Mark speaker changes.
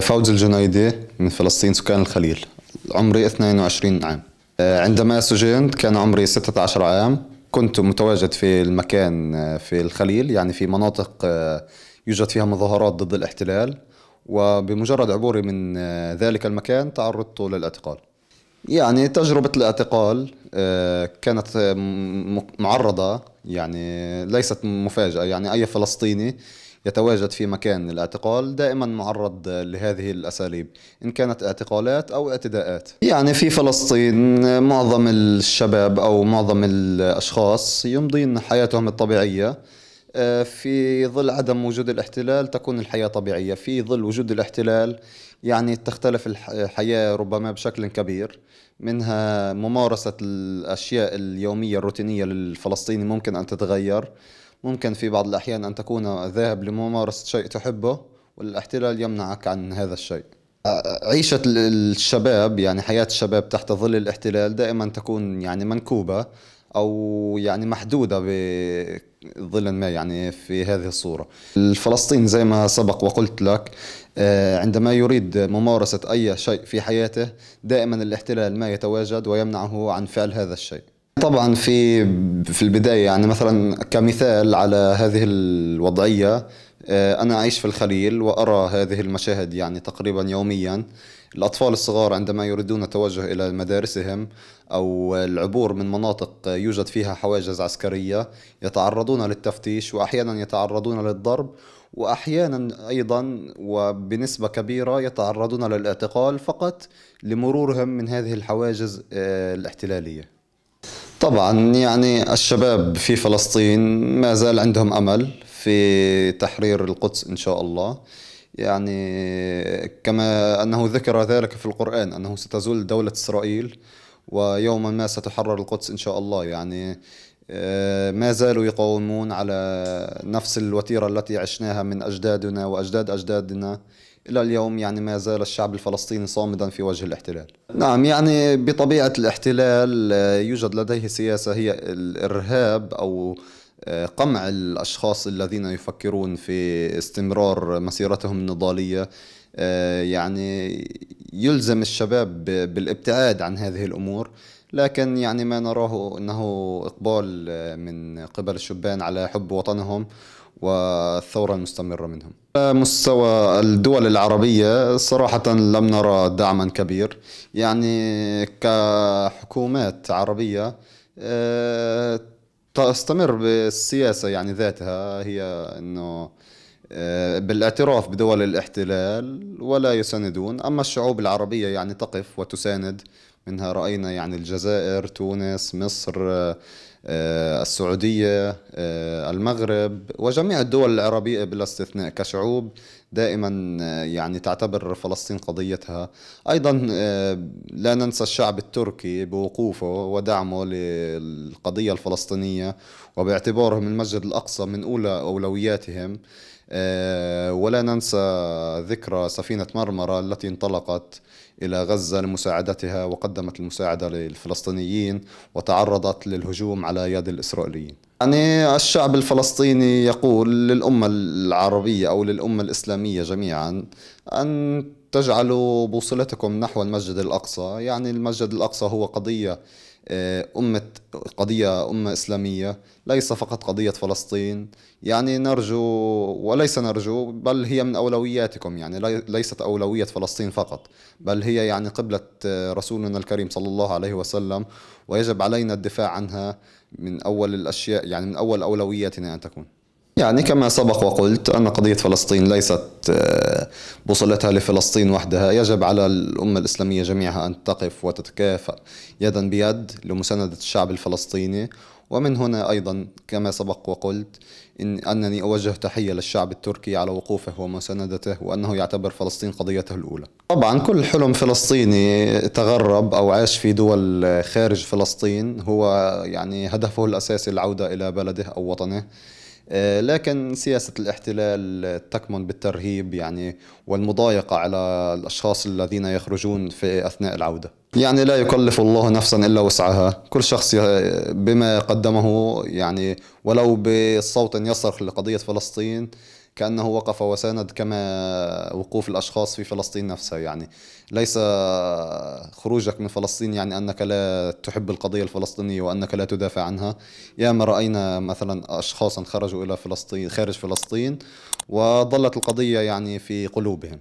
Speaker 1: فوز الجنيدي من فلسطين، سكان الخليل. عمري 22 عام. عندما سجنت كان عمري 16 عام. كنت متواجد في المكان في الخليل، يعني في مناطق يوجد فيها مظاهرات ضد الاحتلال، وبمجرد عبوري من ذلك المكان تعرضت للاعتقال. يعني تجربة الاعتقال كانت معرضة، يعني ليست مفاجأة. يعني أي فلسطيني يتواجد في مكان الاعتقال دائما معرض لهذه الأساليب، إن كانت اعتقالات أو اعتداءات. يعني في فلسطين معظم الشباب أو معظم الأشخاص يمضين حياتهم الطبيعية. في ظل عدم وجود الاحتلال تكون الحياة طبيعية. في ظل وجود الاحتلال يعني تختلف الحياة ربما بشكل كبير. منها ممارسة الأشياء اليومية الروتينية للفلسطيني ممكن أن تتغير. ممكن في بعض الأحيان أن تكون ذاهب لممارسة شيء تحبه والاحتلال يمنعك عن هذا الشيء. عيشة الشباب، يعني حياة الشباب تحت ظل الاحتلال دائما تكون يعني منكوبة، أو يعني محدودة بظل ما، يعني في هذه الصورة. الفلسطيني زي ما سبق وقلت لك، عندما يريد ممارسة أي شيء في حياته دائما الاحتلال ما يتواجد ويمنعه عن فعل هذا الشيء. طبعا في البداية، يعني مثلا كمثال على هذه الوضعية، أنا أعيش في الخليل وأرى هذه المشاهد يعني تقريبا يوميا. الأطفال الصغار عندما يريدون التوجه إلى مدارسهم أو العبور من مناطق يوجد فيها حواجز عسكرية يتعرضون للتفتيش، وأحيانا يتعرضون للضرب، وأحيانا أيضا وبنسبة كبيرة يتعرضون للاعتقال فقط لمرورهم من هذه الحواجز الاحتلالية. طبعا يعني الشباب في فلسطين ما زال عندهم أمل في تحرير القدس إن شاء الله. يعني كما أنه ذكر ذلك في القرآن أنه ستزول دولة إسرائيل ويوما ما ستحرر القدس إن شاء الله. يعني ما زالوا يقاومون على نفس الوتيرة التي عشناها من أجدادنا وأجداد أجدادنا إلى اليوم. يعني ما زال الشعب الفلسطيني صامدا في وجه الاحتلال. نعم، يعني بطبيعة الاحتلال يوجد لديه سياسة هي الإرهاب، أو قمع الأشخاص الذين يفكرون في استمرار مسيرتهم النضالية. يعني يلزم الشباب بالابتعاد عن هذه الأمور. لكن يعني ما نراه أنه إقبال من قبل الشبان على حب وطنهم والثورة المستمرة منهم. على مستوى الدول العربية صراحة لم نرى دعما كبير. يعني كحكومات عربية تستمر بالسياسة يعني ذاتها، هي أنه بالاعتراف بدول الاحتلال ولا يساندون. أما الشعوب العربية يعني تقف وتساند. منها رأينا يعني الجزائر، تونس، مصر، السعودية، المغرب، وجميع الدول العربية بلا استثناء كشعوب دائما يعني تعتبر فلسطين قضيتها. أيضا لا ننسى الشعب التركي بوقوفه ودعمه للقضية الفلسطينية، وباعتبارهم المسجد الأقصى من أولى أولوياتهم. ولا ننسى ذكرى سفينة مرمرة التي انطلقت إلى غزة لمساعدتها وقدمت المساعدة للفلسطينيين وتعرضت للهجوم على يد الإسرائيليين. يعني الشعب الفلسطيني يقول للأمة العربية أو للأمة الإسلامية جميعا أن تجعلوا بوصلتكم نحو المسجد الأقصى. يعني المسجد الأقصى هو أمة قضية أمة إسلامية، ليس فقط قضية فلسطين. يعني نرجو، وليس نرجو، بل هي من أولوياتكم. يعني ليست أولوية فلسطين فقط، بل هي يعني قبلة رسولنا الكريم صلى الله عليه وسلم، ويجب علينا الدفاع عنها من أول الأشياء، يعني من أول أولوياتنا أن تكون. يعني كما سبق وقلت أن قضية فلسطين ليست بوصلتها لفلسطين وحدها. يجب على الأمة الإسلامية جميعها أن تقف وتتكافأ يدا بيد لمساندة الشعب الفلسطيني. ومن هنا أيضا كما سبق وقلت أنني أوجه تحية للشعب التركي على وقوفه ومساندته، وأنه يعتبر فلسطين قضيته الأولى. طبعا كل حلم فلسطيني تغرب أو عاش في دول خارج فلسطين هو يعني هدفه الأساسي العودة إلى بلده أو وطنه. لكن سياسة الاحتلال تكمن بالترهيب يعني والمضايقة على الأشخاص الذين يخرجون في أثناء العودة. يعني لا يكلف الله نفسا إلا وسعها. كل شخص بما قدمه، يعني ولو بصوت يصرخ لقضية فلسطين، كأنه وقف وساند كما وقوف الأشخاص في فلسطين نفسها. يعني ليس خروجك من فلسطين يعني أنك لا تحب القضية الفلسطينية وأنك لا تدافع عنها. ياما رأينا مثلا أشخاصا خرجوا إلى فلسطين خارج فلسطين وظلت القضية يعني في قلوبهم.